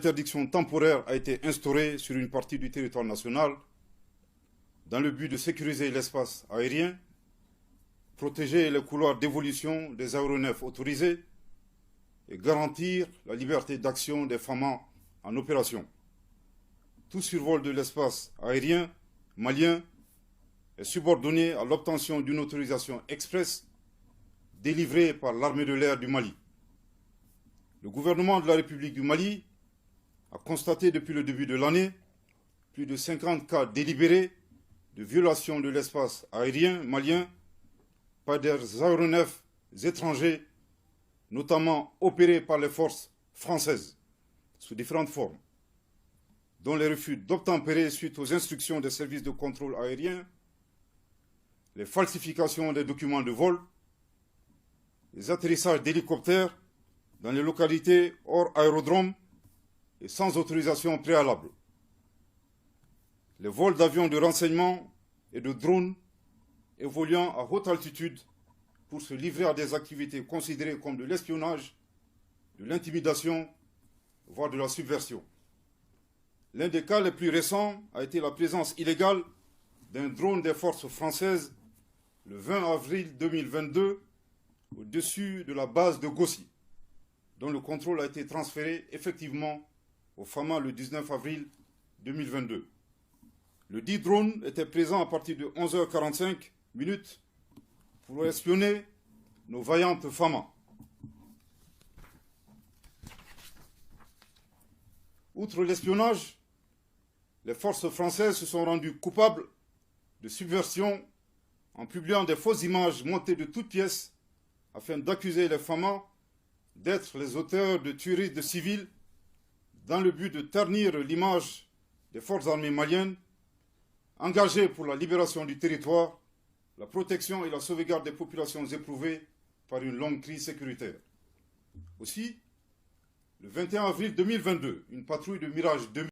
L'interdiction temporaire a été instaurée sur une partie du territoire national dans le but de sécuriser l'espace aérien, protéger les couloirs d'évolution des aéronefs autorisés et garantir la liberté d'action des FAMA en opération. Tout survol de l'espace aérien malien est subordonné à l'obtention d'une autorisation expresse délivrée par l'armée de l'air du Mali. Le gouvernement de la République du Mali a constaté depuis le début de l'année plus de 50 cas délibérés de violation de l'espace aérien malien par des aéronefs étrangers, notamment opérés par les forces françaises, sous différentes formes, dont les refus d'obtempérer suite aux instructions des services de contrôle aérien, les falsifications des documents de vol, les atterrissages d'hélicoptères dans les localités hors aérodrome et sans autorisation préalable, les vols d'avions de renseignement et de drones évoluant à haute altitude pour se livrer à des activités considérées comme de l'espionnage, de l'intimidation, voire de la subversion. L'un des cas les plus récents a été la présence illégale d'un drone des forces françaises le 20 avril 2022 au-dessus de la base de Gossi, dont le contrôle a été transféré effectivement au FAMA le 19 avril 2022. Le dit drone était présent à partir de 11h45 pour espionner nos vaillantes FAMA. Outre l'espionnage, les forces françaises se sont rendues coupables de subversion en publiant des fausses images montées de toutes pièces afin d'accuser les FAMA d'être les auteurs de tueries de civils dans le but de ternir l'image des forces armées maliennes engagées pour la libération du territoire, la protection et la sauvegarde des populations éprouvées par une longue crise sécuritaire. Aussi, le 21 avril 2022, une patrouille de Mirage 2000